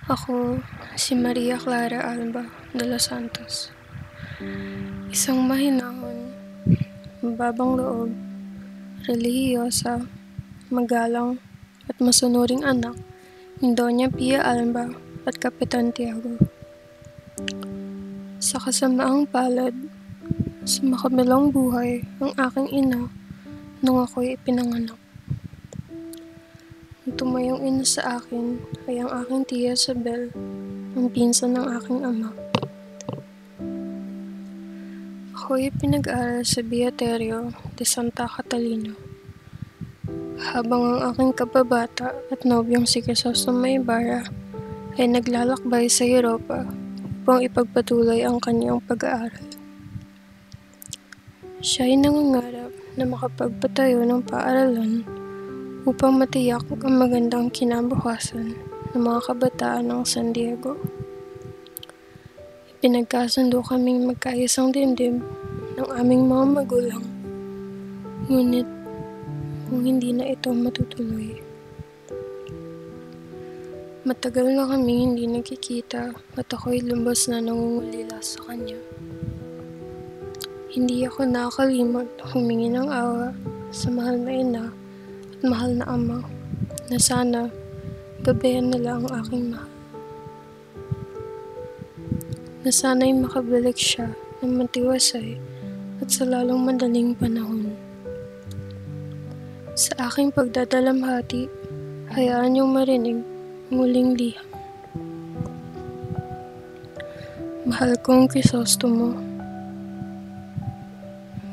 Ako, si Maria Clara Alba de los Santos. Isang mahinahon, mababang loob, relihiyosa, magalang, at masunuring anak ni Doña Pia Alba at Kapitan Tiago. Sa kasamaang palad, sa makabilang buhay ang aking ina nung ako'y ipinanganak. Ang tumayong ina sa akin ay ang aking tiya Isabel, ang pinsan ng aking ama. Ako'y pinag-aral sa Beaterio de Santa Catalina, habang ang aking kababata at nobyong si Crisostomo Ibarra ay naglalakbay sa Europa upang ipagpatuloy ang kanyang pag-aaral. Siya ay nangangarap na makapagpatayo ng paaralan upang matiyak ang magandang kinabukasan ng mga kabataan ng San Diego. Pinagkasundo kaming magkaisang dibdib ng aming mga magulang, ngunit kung hindi na ito matutuloy. Matagal na kaming hindi nagkikita at ako'y lubos na nangungulila sa kanya. Hindi ako nakakalimot humingi ng awa sa mahal na ina at mahal na ama na sana gabayan nila ang aking mahal. Na sana'y makabalik siya ng matiwasay at sa lalong madaling panahon. Sa aking pagdadalamhati, hayaan niyong marinig muling liham. Mahal kong Crisostomo,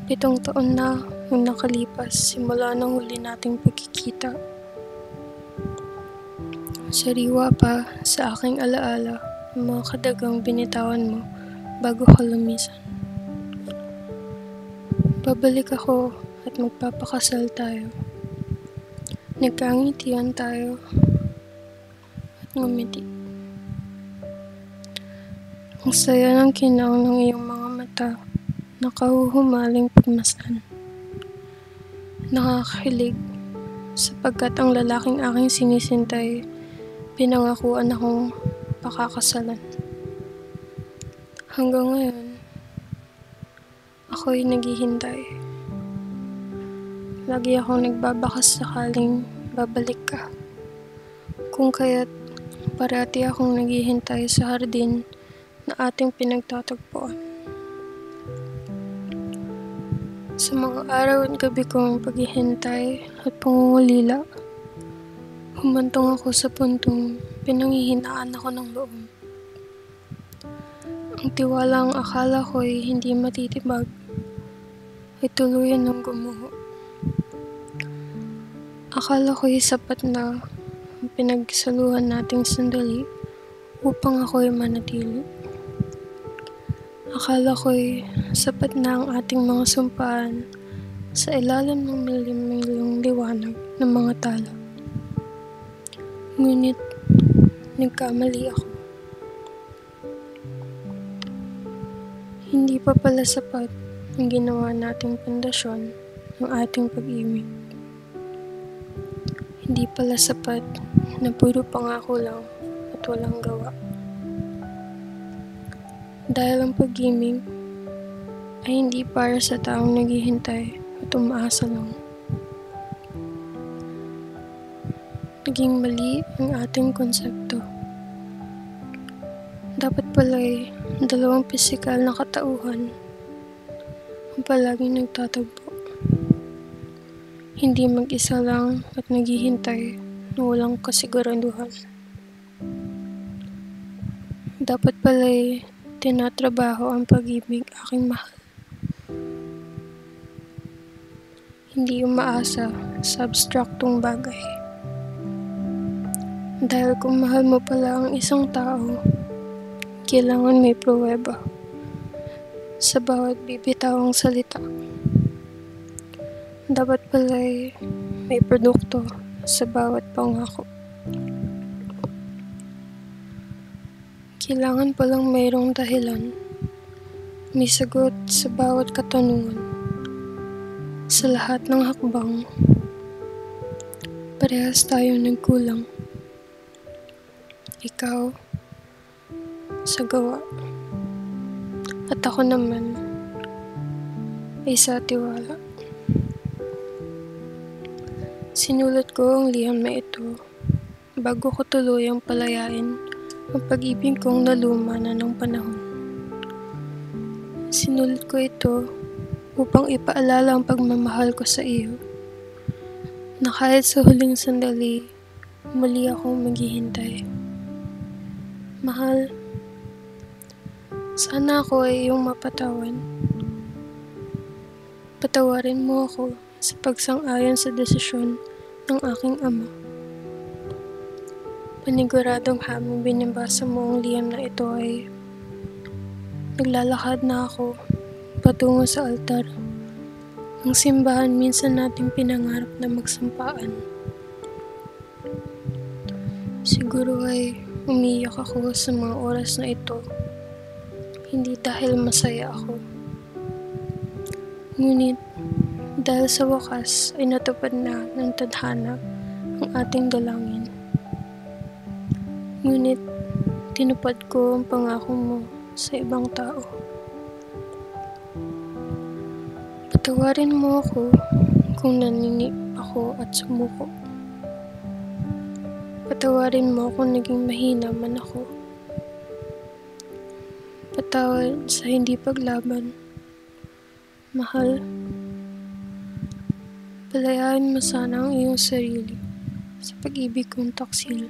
7 taon na ang nakalipas simula ng huli nating pagkikita. Sariwa pa sa aking alaala ang mga kadagang binitawan mo bago ka lumisan. Babalik ako at magpapakasal tayo. Nagkangitian tayo at ngumiti. Ang saya ng kinang ng iyong mga mata, nakahuhumaling pagmasdan. Nakakakilig sapagkat ang lalaking aking sinisintay, pinangakuan akong pakakasalan. Hanggang ngayon, ako'y naghihintay. Lagi akong nagbabakas sakaling babalik ka. Kung kaya't parati akong naghihintay sa hardin na ating pinagtatagpuan. Sa mga araw at gabi kong paghihintay at pangungulila, humantong ako sa puntong pinanghihinaan ako ng loob. Ang tiwalang akala ko'y hindi matitibag ay tuluyan ng gumuho. Akala ko'y sapat na ang pinagsaluhan nating sandali upang ako'y manatili. Akala ko'y sapat na ang ating mga sumpaan sa ilalim ng milimilong liwanag ng mga tala. Ngunit nagkamali ako. Hindi pa pala sapat ang ginawa nating pundasyon ng ating pag-ibig. Hindi pala sapat na puro pangako lang at walang gawa. Dahil ang pag-ibig ay hindi para sa taong naghihintay at umaasa lang. Naging mali ang ating konsepto. Dapat pala'y 2 pisikal na katauhan ang palaging nagtatagpo. Hindi mag-isa lang at naghihintay na walang kasiguraduhan. Dapat pala'y tinatrabaho ang pag-ibig aking mahal. Hindi umaasa sa abstraktong bagay. Dahil kung mahal mo pala ang isang tao, kailangan may pruweba sa bawat bibitawang salita. Dapat pala'y may produkto sa bawat pangako. Kailangan palang mayroong dahilan, may sagot sa bawat katanungan. Sa lahat ng hakbang, parehas tayo nagkulang. Ikaw sa gawa. At ako naman ay sa tiwala. Sinulat ko ang liham na ito bago ko tuluyang palayain ang pag-ibig kong naluma na ng panahon. Sinulat ko ito upang ipaalala ang pagmamahal ko sa iyo, na kahit sa huling sandali, muli akong maghihintay. Mahal, sana ako ay iyong mapatawan. Patawarin mo ako sa pagsang-ayon sa desisyon ng aking ama. Paniguradong habang binabasa mo ang liham na ito ay naglalakad na ako patungo sa altar. Ang simbahan minsan nating pinangarap na magsampaan. Siguro ay umiyak ako sa mga oras na ito, hindi dahil masaya ako. Ngunit dahil sa wakas ay natupad na ng tadhana ang ating dalangin. Ngunit tinupad ko ang pangako mo sa ibang tao. Patawarin mo ako kung nanini ako at sumuko. Patawarin mo kung naging mahina man ako. Patawad sa hindi paglaban. Mahal, palayain mo sana ang iyong sarili sa pag-ibig kong taksil.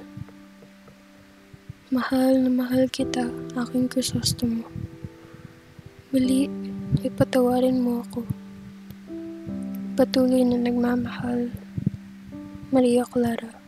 Mahal na mahal kita, aking Krisostomo. Muli, ay patawarin mo ako. Patuloy na nagmamahal, Maria Clara.